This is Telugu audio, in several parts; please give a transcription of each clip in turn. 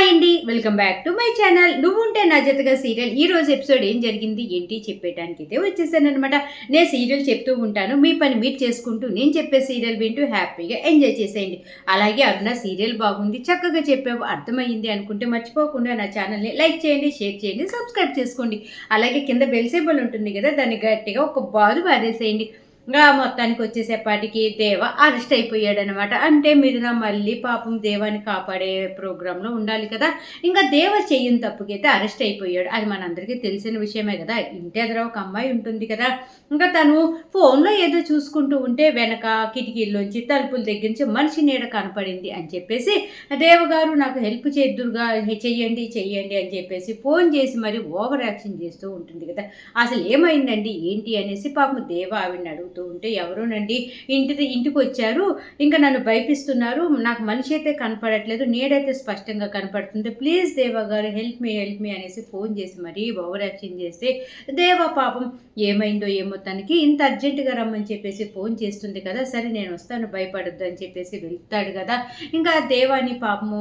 అండి, welcome back to my channel. నువ్వుంటే నా జతగా సీరియల్ ఈ రోజు ఎపిసోడ్ ఏం జరిగింది ఏంటి చెప్పేటానికి అయితే వచ్చేసానమాట. నేను సీరియల్ చెప్తూ ఉంటాను, మీ పని మీరు చేసుకుంటూ నేను చెప్పే సీరియల్ వింటూ హ్యాపీగా ఎంజాయ్ చేసేయండి. అలాగే అరుణ సీరియల్ బాగుంది, చక్కగా చెప్పావు, అర్థమైంది అనుకుంటే మర్చిపోకుండా నా ఛానల్ని లైక్ చేయండి, షేర్ చేయండి, సబ్స్క్రైబ్ చేసుకోండి. అలాగే కింద బెల్ సింబల్ ఉంటుంది కదా, దాన్ని గట్టిగా ఒక బాదు బాధేసేయండి. ఇంకా మొత్తానికి వచ్చేసేపాటికి దేవ అరెస్ట్ అయిపోయాడనమాట. అంటే మిథున మళ్ళీ పాపం దేవాన్ని కాపాడే ప్రోగ్రాంలో ఉండాలి కదా. ఇంకా దేవ చెయ్యని తప్పుకైతే అరెస్ట్ అయిపోయాడు. అది మనందరికీ తెలిసిన విషయమే కదా. ఇంటి ఎదుర ఒక అమ్మాయి ఉంటుంది కదా, ఇంకా తను ఫోన్లో ఏదో చూసుకుంటూ ఉంటే వెనక కిటికీల్లోంచి తలుపుల దగ్గర నుంచి మనిషి నీడ కనపడింది అని చెప్పేసి దేవగారు నాకు హెల్ప్ చేద్దురుగా చెయ్యండి చెయ్యండి అని చెప్పేసి ఫోన్ చేసి మరి ఓవర్ యాక్షన్ చేస్తూ ఉంటుంది కదా. అసలు ఏమైందండి ఏంటి అనేసి పాపం దేవ ఆవిడని అడుగుతూ ఉంటే, ఎవరోనండి ఇంటికి వచ్చారు, ఇంకా నన్ను భయపిస్తున్నారు, నాకు మనిషి అయితే కనపడట్లేదు, నీడైతే స్పష్టంగా కనపడుతుంది, ప్లీజ్ దేవా గారు హెల్ప్ మీ అనేసి ఫోన్ చేసి మరీ ఓవర్ యాక్షన్ చేస్తే దేవా పాపం ఏమైందో ఏమో తనకి ఇంత అర్జెంటుగా రమ్మని చెప్పేసి ఫోన్ చేస్తుంది కదా, సరే నేను వస్తాను భయపడొద్దు అని చెప్పేసి వెళ్తాడు కదా. ఇంకా దేవాని పాపము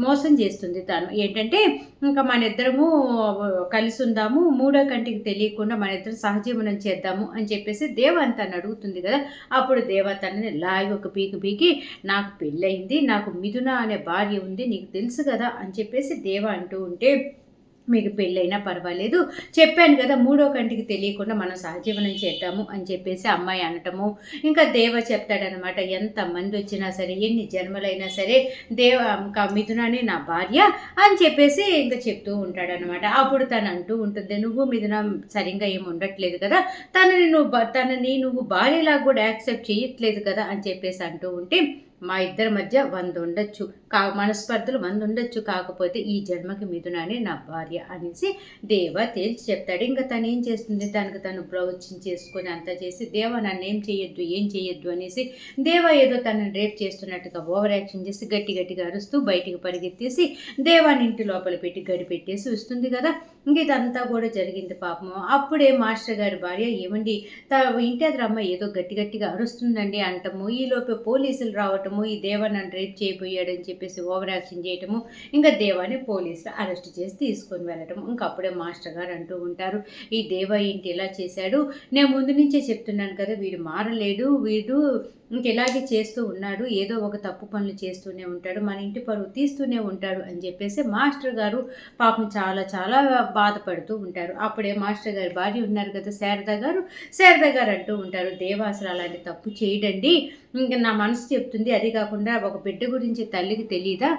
మోసం చేస్తుంది తను. ఏంటంటే ఇంకా మన ఇద్దరము కలిసి ఉందాము, మూడో కంటికి తెలియకుండా మన ఇద్దరు సహజీవనం చేద్దాము అని చెప్పేసి దేవ తను అడుగుతుంది కదా. అప్పుడు దేవ తనని లాగి ఒక పీకి నాకు పెళ్ళయింది, నాకు మిథున అనే భార్య ఉంది, నీకు తెలుసు కదా అని చెప్పేసి దేవ అంటూ ఉంటే, మీకు పెళ్ళైనా పర్వాలేదు, చెప్పాను కదా మూడో కంటికి తెలియకుండా మనం సహజీవనం చేద్దాము అని చెప్పేసి అమ్మాయి అనటము. ఇంకా దేవ చెప్తాడనమాట, ఎంతమంది వచ్చినా సరే ఎన్ని జన్మలైనా సరే ఇంకా మిథుననే నా భార్య అని చెప్పేసి ఇంకా చెప్తూ ఉంటాడనమాట. అప్పుడు తను అంటూ ఉంటుంది, నువ్వు మిథున సరిగ్గా ఏమి ఉండట్లేదు కదా, తనని నువ్వు భార్యలాగా కూడా యాక్సెప్ట్ చేయట్లేదు కదా అని చెప్పేసి అంటూ ఉంటే, మా ఇద్దరి మధ్య 100 ఉండొచ్చు, మనస్పర్ధలు 100 ఉండొచ్చు, కాకపోతే ఈ జన్మకి మిథుననే నా భార్య అనేసి దేవ తేల్చి చెప్తాడు. ఇంకా తను ఏం చేస్తుంది, తనకు తను ప్రవచనం చేసుకొని అంతా చేసి దేవ నన్ను ఏం చేయొద్దు అనేసి దేవ ఏదో తనని రేప్ చేస్తున్నట్టుగా ఓవర్ యాక్షన్ చేసి గట్టిగా అరుస్తూ బయటికి పరిగెత్తేసి దేవాని ఇంటి లోపల పెట్టి గడి పెట్టేసి వస్తుంది కదా. ఇంక ఇదంతా కూడా జరిగింది పాపము. అప్పుడే మాస్టర్ గారి భార్య, ఏమండి ఇంటి ఎదురమ్మ ఏదో గట్టిగా అరుస్తుందండి అంటము, ఈలోపే పోలీసులు రావటము, ఈ దేవ నన్ను రేప్ చేయబోయాడని చెప్పేసి ఓవర్ యాక్షన్ చేయటము, ఇంకా దేవాని పోలీసులు అరెస్ట్ చేసి తీసుకొని వెళ్ళటం. ఇంకప్పుడే మాస్టర్ గారు అంటూ ఉంటారు, ఈ దేవ ఏంటి ఇలా చేశాడు, నేను ముందు నుంచే చెప్తున్నాను కదా వీడు మారలేడు, వీడు ఇంకెలాగే చేస్తూ ఉన్నాడు, ఏదో ఒక తప్పు పనులు చేస్తూనే ఉంటాడు, మన ఇంటి పరువు తీస్తూనే ఉంటాడు అని చెప్పేసి మాస్టర్ గారు పాపం చాలా బాధపడుతూ ఉంటారు. అప్పుడే మాస్టర్ గారి భార్య ఉన్నారు కదా శారద గారు అంటూ ఉంటారు, దేవా అసలు అలాంటి తప్పు చేయడండి, ఇంకా నా మనసు చెప్తుంది, అది కాకుండా ఒక బిడ్డ గురించి తల్లికి తెలియదా,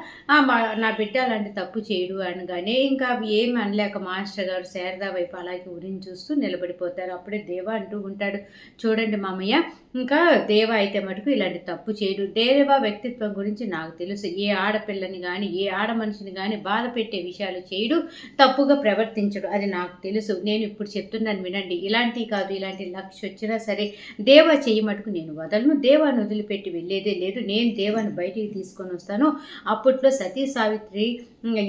నా బిడ్డ అలాంటి తప్పు చేయడు అనగానే ఇంకా ఏమి అనలేక మాస్టర్ గారు శారద వైపు అలాగే ఉరిని చూస్తూ నిలబడిపోతారు. అప్పుడే దేవ అంటూ ఉంటాడు, చూడండి మామయ్య, ఇంకా దేవ అయితే మటుకు ఇలాంటి తప్పు చేయడు, దేవ వ్యక్తిత్వం గురించి నాకు తెలుసు, ఏ ఆడపిల్లని కానీ ఏ ఆడ మనిషిని కానీ బాధ పెట్టే విషయాలు చేయడు, తప్పుగా ప్రవర్తించడు, అది నాకు తెలుసు, నేను ఇప్పుడు చెప్తున్నాను వినండి, ఇలాంటివి కాదు ఇలాంటి లక్ష వచ్చినా సరే దేవ చెయ్యి మటుకు నేను వదలను, దేవాన్ని వదిలిపెట్టి వెళ్ళేదే లేదు, నేను దేవాన్ని బయటికి తీసుకొని వస్తాను. అప్పట్లో సతీ సావిత్రి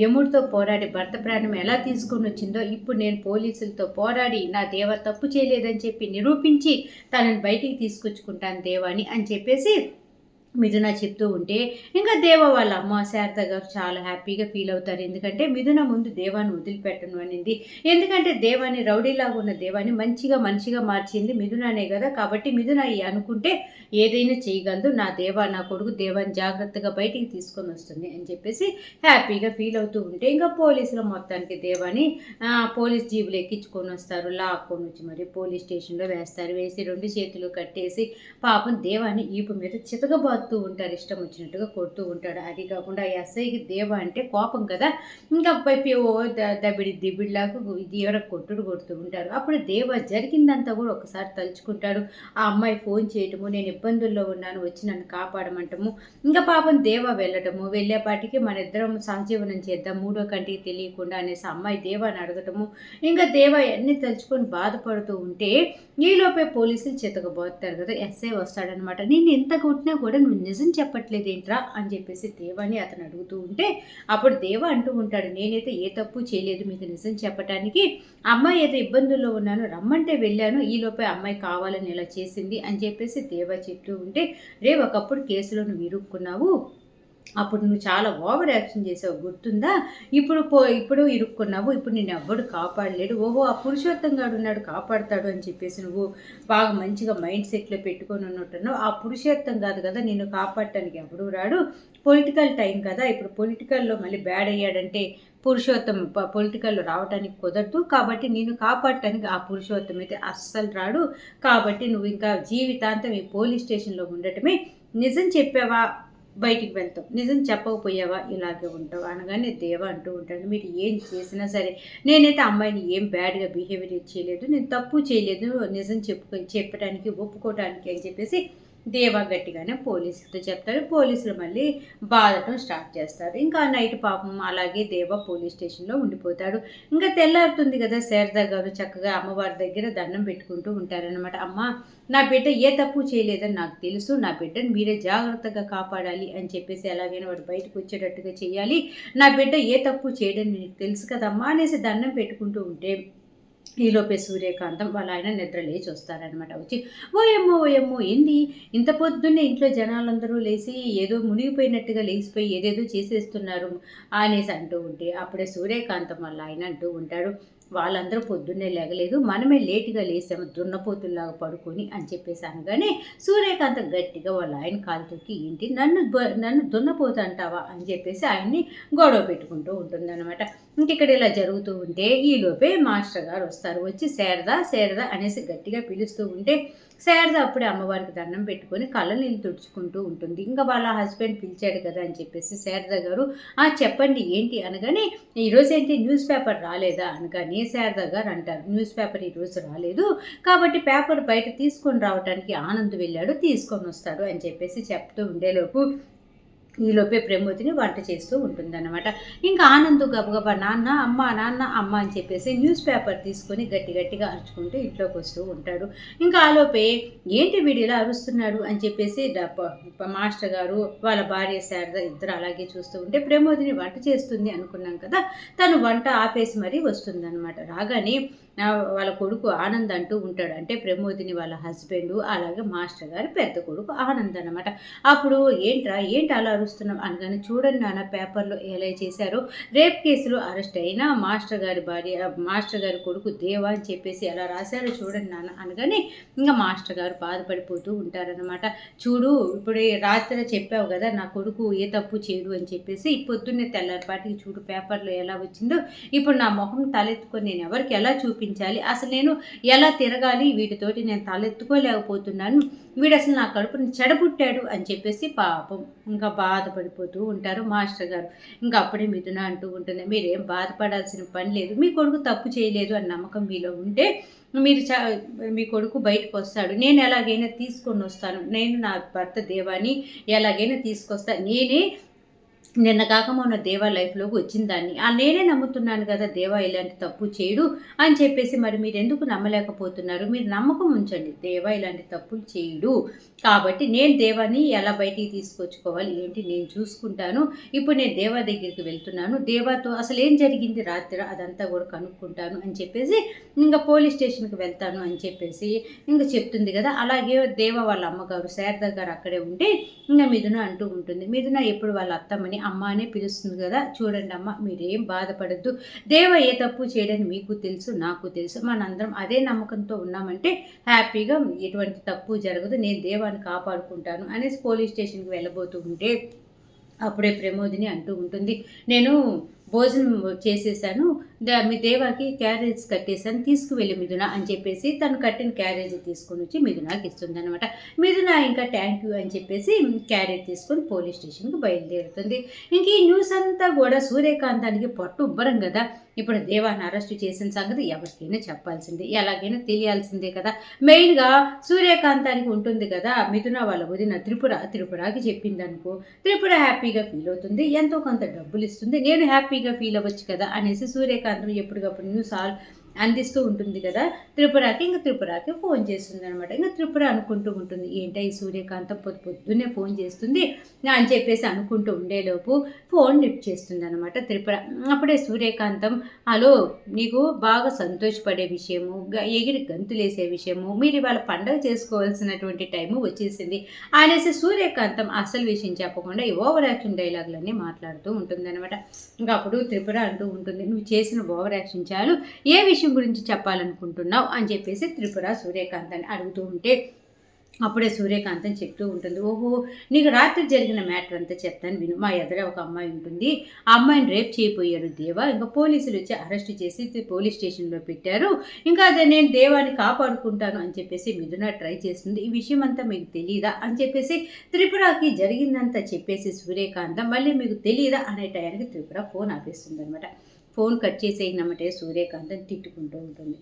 యముడితో పోరాడి భర్త ప్రాణం ఎలా తీసుకొని వచ్చిందో, ఇప్పుడు నేను పోలీసులతో పోరాడి నా దేవ తప్పు చేయలేదని చెప్పి నిరూపించి తనని బయటికి తీసుకొచ్చుకుంటాను దేవాని అని చెప్పేసి మిథున చెప్తూ ఉంటే, ఇంకా దేవ వాళ్ళ అమ్మ శారద గారు చాలా హ్యాపీగా ఫీల్ అవుతారు. ఎందుకంటే మిథున ముందు దేవాన్ని వదిలిపెట్టను అనింది, ఎందుకంటే దేవాన్ని రౌడీలాగా ఉన్న దేవాన్ని మనిషిగా మార్చింది మిథుననే కదా, కాబట్టి మిథున అనుకుంటే ఏదైనా చేయగలదు, నా కొడుకు దేవాన్ని జాగ్రత్తగా బయటికి తీసుకొని వస్తుంది అని చెప్పేసి హ్యాపీగా ఫీల్ అవుతూ ఉంటే, ఇంకా పోలీసులు మొత్తానికి దేవాన్ని పోలీస్ జీబులు ఎక్కించుకొని వస్తారు, లాక్కొని వచ్చి మరి పోలీస్ స్టేషన్లో వేస్తారు. వేసి 2 చేతులు కట్టేసి పాపం దేవాన్ని ఈపు మీద చితకబాదు ఉంటారు, ఇష్టం వచ్చినట్టుగా కొడుతూ ఉంటాడు. అది కాకుండా ఎస్ఐకి దేవ అంటే కోపం కదా, ఇంకా పైపి దిబిడిలాగా దేవర కొడుతూ ఉంటారు. అప్పుడు దేవ జరిగిందంతా కూడా ఒకసారి తలుచుకుంటాడు. ఆ అమ్మాయి ఫోన్ చేయటము, నేను ఇబ్బందుల్లో ఉన్నాను వచ్చి నన్ను కాపాడమంటము, ఇంకా పాపం దేవ వెళ్ళటము, వెళ్ళేపాటికి మన ఇద్దరం సహజీవనం చేద్దాం మూడో కంటికి తెలియకుండా అనేసి అమ్మాయి దేవాని అడగటము, ఇంకా దేవ అన్ని తలుచుకొని బాధపడుతూ ఉంటే ఈలోపే పోలీసులు చితకబోతారు కదా. ఎస్ఐ వస్తాడనమాట, నేను ఎంత కొట్టినా కూడా నువ్వు నిజం చెప్పట్లేదేంట్రా అని చెప్పేసి దేవాని అతను అడుగుతూ ఉంటే, అప్పుడు దేవ అంటూ ఉంటాడు, నేనైతే ఏ తప్పు చేయలేదు మీకు నిజం చెప్పడానికి, అమ్మాయి ఏదో ఇబ్బందుల్లో ఉన్నాను రమ్మంటే వెళ్ళాను, ఈలోపే అమ్మాయి కావాలని ఇలా చేసింది అని చెప్పేసి దేవ చెప్తూ ఉంటే, రే ఒకప్పుడు కేసులో నువ్వు ఇరుక్కున్నావు, అప్పుడు నువ్వు చాలా ఓవర్ యాక్షన్ చేసావు గుర్తుందా? ఇప్పుడు ఇరుక్కున్నావు. ఇప్పుడు నిన్నెవ్వడు కాపాడలేడు. ఓహో! ఆ పురుషోత్తం గాడున్నాడు కాపాడతాడు అని చెప్పేసి నువ్వు బాగా మంచిగా మైండ్ సెట్‌లో పెట్టుకొని ఉన్నట్టున్నావు. ఆ పురుషోత్తం గాదు గదా! నిన్ను కాపాడటానికి ఎవడు రాడు. పొలిటికల్ టైం కదా! ఇప్పుడు పొలిటికల్‌లో మళ్ళీ బ్యాడ్ అయ్యాడంటే పురుషోత్తం పొలిటికల్‌లో రావటానికి కుదరదు. కాబట్టి నిన్ను కాపాడటానికి ఆ పురుషోత్తం అయితే అస్సలు రాడు. కాబట్టి నువ్వింకా జీవితాంతం ఈ పోలీస్ స్టేషన్‌లో ఉండటమే. నిజం చెప్పావా? బయటికి వెళ్తావు. నిజం చెప్పకపోయావా ఇలాగే ఉంటావు అనగానే దేవ అంటూ ఉంటాడు, మీరు ఏం చేసినా సరే నేనైతే అమ్మాయిని ఏం బ్యాడ్‌గా బిహేవియర్ చేయలేదు. నేను తప్పు చేయలేదు. నిజం చెప్పడానికి ఒప్పుకోవటానికి అని చెప్పేసి దేవ గట్టిగానే పోలీసులతో చెప్తాడు. పోలీసులు మళ్ళీ బాధటం స్టార్ట్ చేస్తారు. ఇంకా నైట్ పాపం అలాగే దేవ పోలీస్ స్టేషన్‌లో ఉండిపోతాడు. ఇంకా తెల్లారుతుంది కదా! శారద గారు చక్కగా అమ్మవారి దగ్గర దండం పెట్టుకుంటూ ఉంటారనమాట. అమ్మ, నా బిడ్డ ఏ తప్పు చేయలేదని నాకు తెలుసు. నా బిడ్డను మీరే జాగ్రత్తగా కాపాడాలి అని చెప్పేసి ఎలాగైనా వాడు బయటకు వచ్చేటట్టుగా చేయాలి. నా బిడ్డ ఏ తప్పు చేయడని నీకు తెలుసు కదమ్మా అనేసి దండం పెట్టుకుంటూ ఉంటే ఈలోపే సూర్యకాంతం వాళ్ళ ఆయన నిద్ర లేచి వస్తారనమాట. వచ్చి ఓయమ్మో ఓయమ్మో ఏంది ఇంత పొద్దున్నే ఇంట్లో జనాలందరూ లేచి ఏదో మునిగిపోయినట్టుగా లేచిపోయి ఏదేదో చేసేస్తున్నారు అనేసి అంటూ ఉంటే అప్పుడే సూర్యకాంతం వాళ్ళ ఆయన అంటూ ఉంటాడు, వాళ్ళందరూ పొద్దున్నే లేగలేదు, మనమే లేటుగా లేసాము దున్నపోతుల్లాగా పడుకొని అని చెప్పేసి అనగానే సూర్యకాంతం గట్టిగా వాళ్ళ ఆయన కాలు తొక్కి ఏంటి నన్ను దున్నపోతు అంటావా అని చెప్పేసి ఆయన్ని గొడవ పెట్టుకుంటూ ఉంటుందన్నమాట. ఇంకిక్కడ ఇలా జరుగుతూ ఉంటే ఈలోపే మాస్టర్ గారు వస్తారు. వచ్చి శారద అనేసి గట్టిగా పిలుస్తూ ఉంటే శారద అప్పుడే అమ్మవారికి దండం పెట్టుకొని కళ్ళ నీళ్ళు తుడుచుకుంటూ ఉంటుంది. ఇంకా వాళ్ళ హస్బెండ్ పిలిచాడు కదా అని చెప్పేసి శారద గారు చెప్పండి ఏంటి అనగానే ఈరోజు ఏంటి న్యూస్ పేపర్ రాలేదా అనగానే శారద గారు అంటారు, న్యూస్ పేపర్ ఈరోజు రాలేదు కాబట్టి పేపర్ బయట తీసుకొని రావడానికి ఆనంద్ వెళ్ళాడు, తీసుకొని వస్తాడు అని చెప్పేసి చెప్తూ ఉండేలోపు ఈలోపే ప్రమోదిని వంట చేస్తూ ఉంటుందన్నమాట. ఇంకా ఆనంద్ గబగబా నాన్న అమ్మ అని చెప్పేసి న్యూస్ పేపర్ తీసుకొని గట్టిగా అరుచుకుంటూ ఇంట్లోకి వస్తూ ఉంటాడు. ఇంకా ఆలోపే ఏంటి వీడు ఇలా అరుస్తున్నాడు అని చెప్పేసి మాస్టర్ గారు వాళ్ళ భార్య శారద ఇద్దరు అలాగే చూస్తూ ఉంటే ప్రమోదిని వంట చేస్తుంది అనుకున్నాం కదా, తను వంట ఆపేసి మరీ వస్తుందన్నమాట. రాగానే వాళ్ళ కొడుకు ఆనంద్ అంటూ ఉంటాడు, అంటే ప్రమోదిని వాళ్ళ హస్బెండ్ అలాగే మాస్టర్ గారు పెద్ద కొడుకు ఆనంద్ అనమాట. అప్పుడు ఏంటి అలా అరుస్తున్నాం అనగానే చూడండి నాన్న పేపర్లో ఎలా చేశారో రేప్ కేసులో అరెస్ట్ అయిన మాస్టర్ గారి కొడుకు దేవా అని చెప్పేసి ఎలా రాశారో చూడండి నాన్న అనగానే ఇంకా మాస్టర్ గారు బాధపడిపోతూ ఉంటారనమాట. చూడు ఇప్పుడు రాత్రి చెప్పావు కదా నా కొడుకు ఏ తప్పు చేయడు అని చెప్పేసి పొద్దున్నే తెల్లారిపాటికి చూడు పేపర్లో ఎలా వచ్చిందో, ఇప్పుడు నా మొహం తలెత్తుకొని నేను ఎవరికి ఎలా చూపించాలి, అసలు నేను ఎలా తిరగాలి, వీటితోటి నేను తలెత్తుకోలేకపోతున్నాను, వీడు అసలు నా కడుపుని చెడబుట్టాడు అని చెప్పేసి పాపం ఇంకా బాధపడిపోతూ ఉంటారు మాస్టర్ గారు. ఇంకా అప్పుడే మిథున అంటూ ఉంటుంది, మీరేం బాధపడాల్సిన పని లేదు, మీ కొడుకు తప్పు చేయలేదు అని నమ్మకం మీలో ఉంటే మీరు మీ కొడుకు బయటకు వస్తాడు, నేను ఎలాగైనా తీసుకొని వస్తాను, నేను నా భర్త దేవాని ఎలాగైనా తీసుకొస్తాను, నిన్న కాక మొన్న దేవా లైఫ్లోకి వచ్చిన దాన్ని నేనే నమ్ముతున్నాను కదా దేవా ఇలాంటి తప్పు చేయడు అని చెప్పేసి మరి మీరు ఎందుకు నమ్మలేకపోతున్నారు, మీరు నమ్మకం ఉంచండి, దేవా ఇలాంటి తప్పులు చేయడు కాబట్టి నేను దేవాని ఎలా బయటికి తీసుకొచ్చుకోవాలి ఏంటి నేను చూసుకుంటాను, ఇప్పుడు నేను దేవా దగ్గరికి వెళ్తున్నాను, దేవాతో అసలు ఏం జరిగింది రాత్రి అదంతా కూడా కనుక్కుంటాను అని చెప్పేసి ఇంకా పోలీస్ స్టేషన్కి వెళ్తాను అని చెప్పేసి ఇంకా చెప్తుంది కదా. అలాగే దేవా వాళ్ళ అమ్మగారు శారద గారు అక్కడే ఉంటే ఇంకా మిథున అంటూ ఉంటుంది, మిథున ఎప్పుడు వాళ్ళ అత్తమ్మని అమ్మ అనే పిలుస్తుంది కదా, చూడండి అమ్మ మీరేం బాధపడద్దు, దేవ ఏ తప్పు చేయడని మీకు తెలుసు నాకు తెలుసు, మనందరం అదే నమ్మకంతో ఉన్నామంటే హ్యాపీగా ఎటువంటి తప్పు జరగదు, నేను దేవాన్ని కాపాడుకుంటాను అనేసి పోలీస్ స్టేషన్కి వెళ్ళబోతూ ఉంటే అప్పుడే ప్రమోదిని అంటూ ఉంటుంది, నేను భోజనం చేసేసాను, మీ దేవాకి క్యారేజ్ కట్టేసాను, తీసుకువెళ్ళి మిథున అని చెప్పేసి తను కట్టిన క్యారేజ్ తీసుకొని వచ్చి మిథునాకి ఇస్తుంది అనమాట. మిథున ఇంకా థ్యాంక్ యూ అని చెప్పేసి క్యారేజ్ తీసుకొని పోలీస్ స్టేషన్కి బయలుదేరుతుంది. ఇంక ఈ న్యూస్ అంతా కూడా సూర్యకాంతానికి పట్టు ఉబ్బరం కదా, ఇప్పుడు దేవాన్ని అరెస్ట్ చేసిన సంగతి ఎవరికైనా చెప్పాల్సిందే, ఎలాగైనా తెలియాల్సిందే కదా. మెయిన్గా సూర్యకాంతానికి ఉంటుంది కదా మిథున వాళ్ళ వదిన త్రిపురకి చెప్పింది అనుకో, త్రిపుర హ్యాపీగా ఫీల్ అవుతుంది, ఎంతో కొంత డబ్బులు ఇస్తుంది, నేను హ్యాపీగా ఫీల్ అవ్వచ్చు కదా అనేసి సూర్యకాంతం ఎప్పటికప్పుడు అందిస్తూ ఉంటుంది కదా త్రిపురకి. ఇంకా త్రిపురకి ఫోన్ చేస్తుంది అనమాట. ఇంకా త్రిపుర అనుకుంటూ ఉంటుంది, ఏంటో ఈ సూర్యకాంతం పొద్దున్నే ఫోన్ చేస్తుంది అని చెప్పేసి అనుకుంటూ ఉండేలోపు ఫోన్ లిఫ్ట్ చేస్తుంది అనమాట త్రిపుర. అప్పుడే సూర్యకాంతం, హలో, నీకు బాగా సంతోషపడే విషయము, ఎగిరి గంతులేసే విషయము, మీరు ఇవాళ పండగ చేసుకోవాల్సినటువంటి టైము వచ్చేసింది అనేసి సూర్యకాంతం అసలు విషయం చెప్పకుండా ఈ ఓవర్ యాక్షన్ డైలాగులన్నీ మాట్లాడుతూ ఉంటుంది అనమాట. ఇంకా అప్పుడు త్రిపుర అంటూ ఉంటుంది, నువ్వు చేసిన ఓవర్ యాక్షన్ చాలు, ఏ విషయం గురించి చెప్పాలనుకుంటున్నావు అని చెప్పేసి త్రిపుర సూర్యకాంతాన్ని అడుగుతూ ఉంటే అప్పుడే సూర్యకాంతం చెప్తూ ఉంటుంది, ఓహో, నీకు రాత్రి జరిగిన మ్యాటర్ అంతా చెప్తాను విను. మా ఎదుర ఒక అమ్మాయి ఉంటుంది, ఆ అమ్మాయిని రేప్ చేయబోయాడు దేవా. ఇంకా పోలీసులు వచ్చి అరెస్ట్ చేసి పోలీస్ స్టేషన్లో పెట్టారు. ఇంకా అదే నేను దేవాన్ని కాపాడుకుంటాను అని చెప్పేసి మిథున ట్రై చేస్తుంది. ఈ విషయం అంతా మీకు తెలియదా అని చెప్పేసి త్రిపురకి జరిగిందంతా చెప్పేసి సూర్యకాంతం, మళ్ళీ మీకు తెలియదా అనే టయానికి త్రిపుర ఫోన్ ఆపేస్తుంది అనమాట. ఫోన్ కట్ చేసేయనమ్మటే సూర్యకాంతం తిట్టుకుంటూ ఉంటుంది,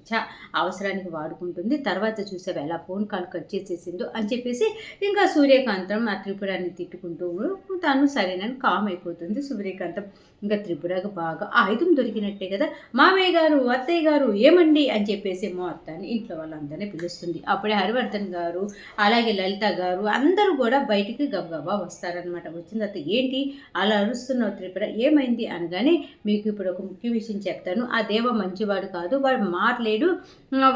అవసరానికి వాడుకుంటుంది. తర్వాత చూసావు ఎలా ఫోన్ కాల్ కట్ చేసేసిందో అని చెప్పేసి ఇంకా సూర్యకాంతం ఆ త్రిపురాన్ని తిట్టుకుంటూ తను సరేనని కామ్ అయిపోతుంది సూర్యకాంతం. ఇంకా త్రిపురకు బాగా ఆయుధం దొరికినట్టే కదా, మామయ్య గారు, అత్తయ్య గారు, ఏమండి అని చెప్పేసి మొత్తాన్ని ఇంట్లో వాళ్ళందరినీ పిలుస్తుంది. అప్పుడే హరివర్ధన్ గారు అలాగే లలిత గారు అందరూ కూడా బయటికి గబగబా వస్తారనమాట. వచ్చిన తర్వాత, ఏంటి అలా అరుస్తున్నావు త్రిపుర, ఏమైంది అనగానే, మీకు ఇప్పుడు ఒక ముఖ్య విషయం చెప్తాను. ఆ దేవ మంచివాడు కాదు, వాడు మారలేడు,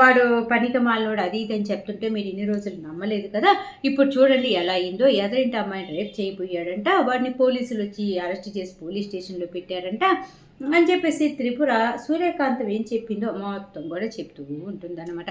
వాడు పనికి మాలినోడు అది ఇది అని చెప్తుంటే మీరు ఇన్ని రోజులు నమ్మలేదు కదా, ఇప్పుడు చూడండి ఎలా అయిందో. ఎదరింటి అమ్మాయిని రేప్ చేయబోయాడంట, వాడిని పోలీసులు వచ్చి అరెస్ట్ చేసి పోలీస్ స్టేషన్లో పెట్టారంట అని చెప్పేసి త్రిపుర సూర్యకాంతం ఏం చెప్పిందో మొత్తం కూడా చెప్తూ ఉంటుందన్నమాట.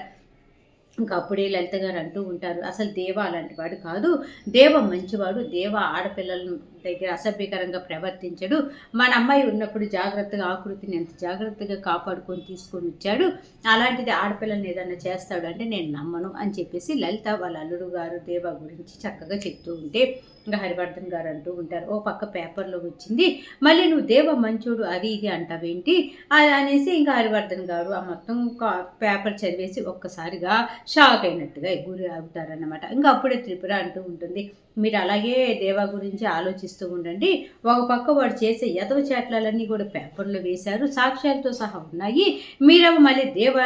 ఇంకా అప్పుడే లలిత గారు అంటూ ఉంటారు, అసలు దేవ అలాంటి వాడు కాదు, దేవ మంచివాడు, దేవ ఆడపిల్లల దగ్గర అసభ్యకరంగా ప్రవర్తించడు, మన అమ్మాయి ఉన్నప్పుడు జాగ్రత్తగా ఆకృతిని ఎంత జాగ్రత్తగా కాపాడుకొని తీసుకొని వచ్చాడు, అలాంటిది ఆడపిల్లని ఏదన్నా చేస్తాడు అంటే నేను నమ్మను అని చెప్పేసి లలిత వాళ్ళ అల్లుడు గారు దేవ గురించి చక్కగా చెప్తూ ఉంటే ఇంకా హరివర్ధన్ గారు అంటూ ఉంటారు, ఓ పక్క పేపర్లో వచ్చింది, మళ్ళీ నువ్వు దేవ మంచోడు అది ఇది అంటావేంటి అది అనేసి ఇంకా హరివర్ధన్ గారు ఆ మొత్తం పేపర్ చదివేసి ఒక్కసారిగా షాక్ అయినట్టుగా గురి అవుతారన్నమాట. ఇంకా అప్పుడే త్రిపుర అంటూ ఉంటుంది, మీరు అలాగే దేవా గురించి ఆలోచిస్తూ ఉండండి, ఒక పక్క వాడు చేసే యదవ చేట్లన్నీ కూడా పేపర్లో వేశారు, సాక్ష్యాలతో సహా ఉన్నాయి, మీరేమో మళ్ళీ దేవ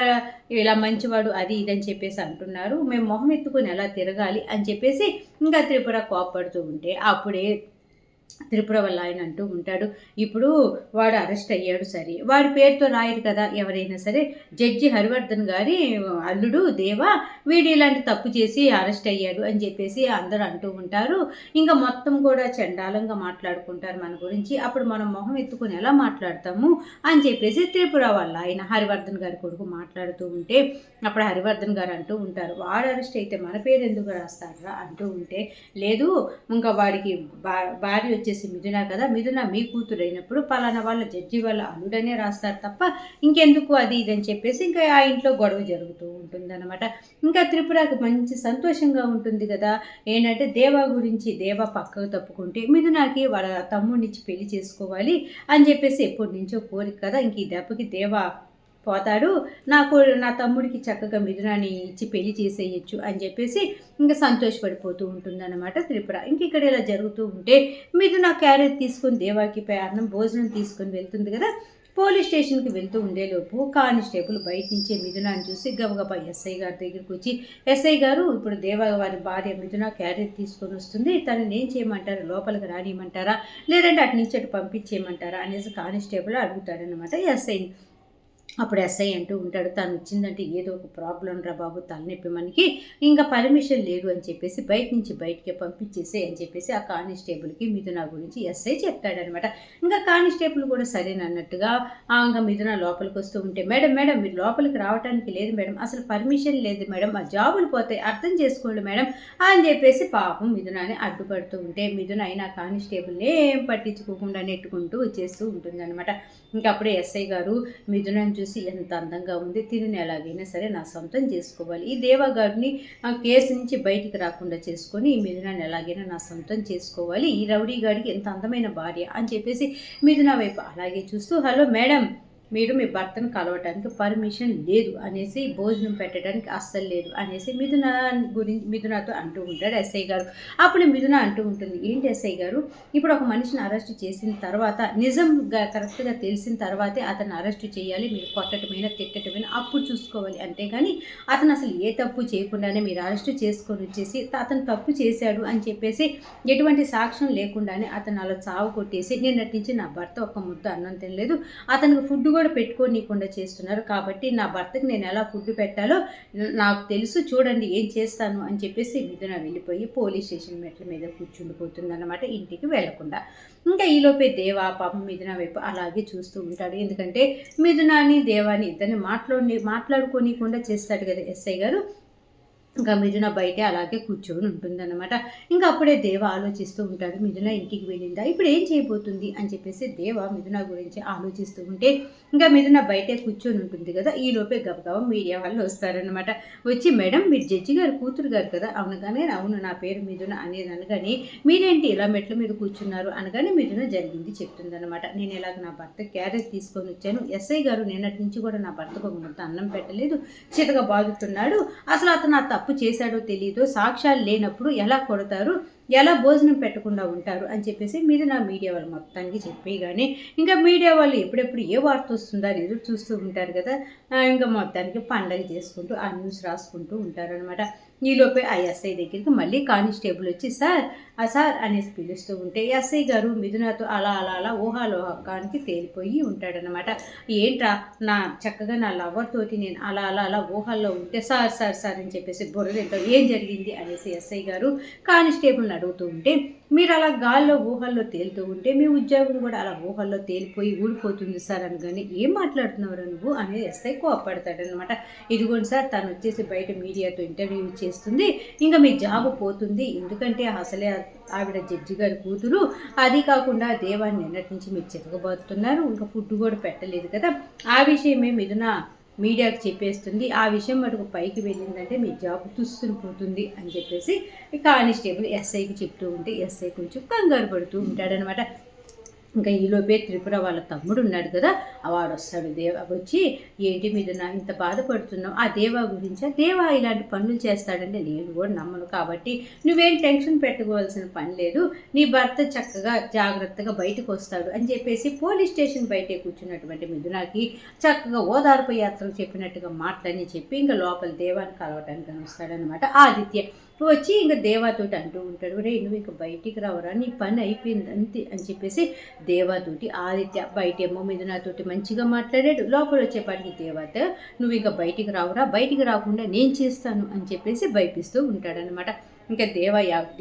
ఇలా మంచివాడు అది ఇదని చెప్పేసి అంటున్నారు, మేము మొహం ఎత్తుకొని ఎలా తిరగాలి అని చెప్పేసి ఇంకా త్రిపుర కోప్పడుతూ ఉంటే అప్పుడే త్రిపుర వల్ల ఆయన అంటూ ఉంటాడు, ఇప్పుడు వాడు అరెస్ట్ అయ్యాడు సరే, వాడి పేరుతో రాయరు కదా ఎవరైనా సరే, జడ్జి హరివర్ధన్ గారి అల్లుడు దేవా వీడు ఇలాంటి తప్పు చేసి అరెస్ట్ అయ్యాడు అని చెప్పేసి అందరూ అంటూ ఉంటారు. ఇంకా మొత్తం కూడా చండాలంగా మాట్లాడుకుంటారు మన గురించి, అప్పుడు మనం మొహం ఎత్తుకొని ఎలా మాట్లాడతాము అని చెప్పేసి త్రిపుర వల్ల ఆయన హరివర్ధన్ గారి కొడుకు మాట్లాడుతూ ఉంటే అప్పుడు హరివర్ధన్ గారు అంటూ ఉంటారు, వాడు అరెస్ట్ అయితే మన పేరు ఎందుకు రాస్తారా అంటూ ఉంటే, లేదు ఇంకా వాడికి భార్య వచ్చేసి మిథున కదా, మిథున మీ కూతురు అయినప్పుడు పలానా వాళ్ళ జడ్జి వాళ్ళ అల్లుడనే రాస్తారు తప్ప ఇంకెందుకు అది ఇదని చెప్పేసి ఇంకా ఆ ఇంట్లో గొడవ జరుగుతూ ఉంటుందన్నమాట. ఇంకా త్రిపురకి మంచి సంతోషంగా ఉంటుంది కదా, ఏంటంటే దేవా గురించి దేవా పక్కకు తప్పుకుంటే మిథునకి వాళ్ళ తమ్ముడినిచ్చి పెళ్లి చేసుకోవాలి అని చెప్పేసి ఎప్పటి నుంచో కోరిక కదా, ఇంక ఈ దెబ్బకి దేవా పోతాడు, నా తమ్ముడికి చక్కగా మిథునాన్ని ఇచ్చి పెళ్లి చేసేయచ్చు అని చెప్పేసి ఇంకా సంతోషపడిపోతూ ఉంటుందన్నమాట త్రిపుర. ఇంక ఇక్కడ ఇలా జరుగుతూ ఉంటే మిథున క్యారెట్ తీసుకొని దేవాకి అన్నం భోజనం తీసుకొని వెళ్తుంది కదా, పోలీస్ స్టేషన్కి వెళ్తూ ఉండేలోపు కానిస్టేబుల్ బయట నుంచే మిథునాన్ని చూసి గబగబా ఎస్ఐ గారి దగ్గరికి వచ్చి, ఎస్ఐ గారు ఇప్పుడు దేవ వారి భార్య మిథున క్యారెట్ తీసుకొని వస్తుంది, తనని ఏం చేయమంటారు, లోపలికి రానియమంటారా లేదంటే అటు నుంచి అటు పంపించేయమంటారా అనేసి కానిస్టేబుల్ అడుగుతాడనమాట ఎస్ఐని. అప్పుడు ఎస్ఐ అంటూ ఉంటాడు, తను వచ్చిందంటే ఏదో ఒక ప్రాబ్లం రా బాబు, తలనొప్పి మనకి, ఇంకా పర్మిషన్ లేదు అని చెప్పేసి బయట నుంచి బయటికి పంపించేసే అని చెప్పేసి ఆ కానిస్టేబుల్కి మిథున గురించి ఎస్ఐ చెప్తాడనమాట. ఇంకా కానిస్టేబుల్ కూడా సరేనన్నట్టుగా ఇంకా మిథున లోపలికి వస్తూ ఉంటే, మేడం మేడం మీరు లోపలికి రావడానికి లేదు మేడం, అసలు పర్మిషన్ లేదు మేడం, ఆ జాబులు పోతాయి అర్థం చేసుకోండి మేడం అని చెప్పేసి పాపం మిథునాన్ని అడ్డుపడుతూ ఉంటే మిథున అయినా కానిస్టేబుల్ని ఏం పట్టించుకోకుండా నెట్టుకుంటూ వచ్చేస్తూ ఉంటుందన్నమాట. ఇంకా అప్పుడే ఎస్ఐ గారు మిథునని చూసి, ఎంత అందంగా ఉంది, తిరిని ఎలాగైనా సరే నా సొంతం చేసుకోవాలి, ఈ దేవగాడిని కేసు నుంచి బయటికి రాకుండా చేసుకొని ఈ మిథునాన్ని ఎలాగైనా నా సొంతం చేసుకోవాలి, ఈ రౌడీ గాడికి ఎంత అందమైన భార్య అని చెప్పేసి మిథున వైపు అలాగే చూస్తూ, హలో మేడం మీరు మీ భర్తను కలవటానికి పర్మిషన్ లేదు అనేసి, భోజనం పెట్టడానికి అస్సలు లేదు అనేసి మిథునతో అంటూ ఉంటాడు ఎస్ఐ గారు. అప్పుడు మిథున అంటూ ఉంటుంది, ఏంటి ఎస్ఐ గారు, ఇప్పుడు ఒక మనిషిని అరెస్ట్ చేసిన తర్వాత నిజంగా కరెక్ట్గా తెలిసిన తర్వాతే అతను అరెస్ట్ చేయాలి, మీరు కొట్టటమైనా తిట్టటమైనా అప్పుడు చూసుకోవాలి, అంతేగాని అతను అసలు ఏ తప్పు చేయకుండానే మీరు అరెస్ట్ చేసుకొని వచ్చేసి అతను తప్పు చేశాడు అని చెప్పేసి ఎటువంటి సాక్ష్యం లేకుండానే అతను అలా చావు కొట్టేసి, నిన్నటి నుంచి నా భర్త ఒక ముద్ద అన్నం తినలేదు, అతనికి ఫుడ్ కూడా పెట్టుకోనీయకుండా చేస్తున్నారు, కాబట్టి నా భర్తకి నేను ఎలా ఫుడ్ పెట్టాలో నాకు తెలుసు, చూడండి ఏం చేస్తాను అని చెప్పేసి మిథున వెళ్ళిపోయి పోలీస్ స్టేషన్ మెట్ల మీద కూర్చుండిపోతుంది అన్నమాట, ఇంటికి వెళ్లకుండా. ఇంకా ఈలోపే దేవా పాపం మిథున వైపు అలాగే చూస్తూ ఉంటాడు. ఎందుకంటే మిథునాని దేవాని ఇద్దరిని మాట్లాడుకోనీయకుండా చేస్తాడు కదా ఎస్ఐ గారు. ఇంకా మిథున బయటే అలాగే కూర్చొని ఉంటుందన్నమాట. ఇంకా అప్పుడే దేవ ఆలోచిస్తూ ఉంటాడు, మిథున ఇంటికి వెళ్ళిందా, ఇప్పుడు ఏం చేయబోతుంది అని చెప్పేసి దేవ మిథున గురించి ఆలోచిస్తూ ఉంటే ఇంకా మిథున బయటే కూర్చొని ఉంటుంది కదా. ఈలోపే గబగబా మీడియా వాళ్ళు వస్తారనమాట. వచ్చి, మేడం మీరు జడ్జి గారు కూతురు గారు కదా, అవునగానే, అవును నా పేరు మిథున అనేది అనగానే, మీరేంటి ఇలా మెట్ల మీద కూర్చున్నారు అనగానే మిథున జరిగింది చెప్తుందనమాట. నేను ఇలాగ నా భర్త క్యారేజ్ తీసుకొని వచ్చాను, ఎస్ఐ గారు నిన్నటి నుంచి కూడా నా భర్తకు ఒక ముద్ద అన్నం పెట్టలేదు, చితగా బాదుతున్నాడు, అసలు అతను ఆ తప్పు చేశాడో తెలియదు, సాక్ష్యాలు లేనప్పుడు ఎలా కొడతారు, ఎలా భోజనం పెట్టకుండా ఉంటారు అని చెప్పేసి మిథున మీడియా వాళ్ళు మొత్తానికి చెప్పేయగానే ఇంకా మీడియా వాళ్ళు ఎప్పుడెప్పుడు ఏ వార్త వస్తుందా అని ఎదురు చూస్తూ ఉంటారు కదా. ఇంకా మొత్తానికి పండగ చేసుకుంటూ ఆ న్యూస్ రాసుకుంటూ ఉంటారనమాట. ఈలోపే ఆ ఎస్ఐ దగ్గరికి మళ్ళీ కానిస్టేబుల్ వచ్చి, సార్ అనేసి పిలుస్తూ ఉంటే ఎస్ఐ గారు మిథునతో అలా అలా అలా ఊహాలోకానికి తేలిపోయి ఉంటాడనమాట. ఏంట్రా, చక్కగా నా లవర్ తోటి నేను అలా అలా అలా ఊహల్లో ఉంటే సార్ అని చెప్పేసి బుర్రదేంటో ఏం జరిగింది అనేసి ఎస్ఐ గారు కానిస్టేబుల్ని అడుగుతూ ఉంటే, మీరు అలా గాల్లో ఊహల్లో తేలుతూ ఉంటే మీ ఉద్యోగం కూడా అలా ఊహల్లో తేలిపోయి ఊడిపోతుంది సార్ అనగానే, ఏం మాట్లాడుతున్నారు నువ్వు అనేది ఎస్ఐ కోప్పడతాడనమాట. ఇదిగోండి సార్, తను వచ్చేసి బయట మీడియాతో ఇంటర్వ్యూ చేస్తుంది, ఇంకా మీ జాబ్ పోతుంది, ఎందుకంటే అసలే ఆవిడ జడ్జి గారి కూతురు, అది కాకుండా దేవాన్ని నిన్నటి నుంచి మీరు చితకబోతున్నారు, ఇంకా ఫుడ్ కూడా పెట్టలేదు కదా, ఆ విషయమే మిథున మీడియాకి చెప్పేస్తుంది, ఆ విషయం మటుకు పైకి వెళ్ళిందంటే మీ జాబ్ తుస్సుని పోతుంది అని చెప్పేసి కానిస్టేబుల్ ఎస్ఐకి చెప్తూ ఉంటే ఎస్ఐ కొంచెం కంగారు పడుతూ ఉంటాడనమాట. ఇంకా ఈలోపే త్రిపుర వాళ్ళ తమ్ముడు ఉన్నాడు కదా, వాడు వస్తాడు. దేవ వచ్చి, ఏంటి మీద ఇంత బాధపడుతున్నావు, ఆ దేవా గురించి, దేవా ఇలాంటి పనులు చేస్తాడంటే నేను కూడా నమ్మను, కాబట్టి నువ్వేం టెన్షన్ పెట్టుకోవాల్సిన పని లేదు, నీ భర్త చక్కగా జాగ్రత్తగా బయటకు వస్తాడు అని చెప్పేసి పోలీస్ స్టేషన్ బయటే కూర్చున్నటువంటి మిథునకి చక్కగా ఓదార్పు యాత్రలు చెప్పినట్టుగా మాటలని చెప్పి ఇంకా లోపల దేవాన్ని కలవటానికి వస్తాడనమాట ఆదిత్య. వచ్చి ఇంకా దేవాతోటి అంటూ ఉంటాడు, రే నువ్వు ఇంకా బయటికి రావరా, నీ పని అయిపోయింది అంతే అని చెప్పేసి దేవాతోటి ఆదిత్య బయటేమో మిథునతోటి మంచిగా మాట్లాడాడు, లోపల వచ్చేపాటికి దేవాత నువ్వు ఇంకా బయటికి రావురా, బయటికి రాకుండా నేను చేస్తాను అని చెప్పేసి భయపిస్తూ ఉంటాడనమాట. ఇంకా దేవ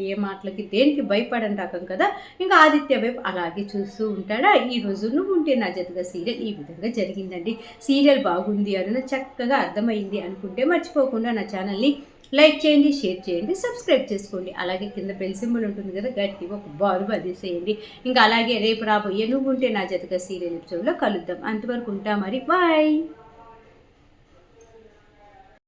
ఏ మాటలకి దేనికి భయపడని రకం కదా. ఇంకా ఆదిత్య వైపు అలాగే చూస్తూ ఉంటాడా. ఈరోజు నువ్వు ఉంటే నా జతగా సీరియల్ ఈ విధంగా జరిగిందండి. సీరియల్ బాగుంది అని చక్కగా అర్థమైంది అనుకుంటే మర్చిపోకుండా నా ఛానల్ని లైక్ చేయండి, షేర్ చేయండి, సబ్స్క్రైబ్ చేసుకోండి. అలాగే కింద బెల్ సింబల్ ఉంటుంది కదా, గట్టిగా ఒక బారు అదేసేయండి. ఇంకా అలాగే రేపు రాబోయే నువ్వు ఉంటే నా జతగా సీరియల్ ఎపిసోడ్లో కలుద్దాం. అంతవరకు ఉంటా మరి, బాయ్.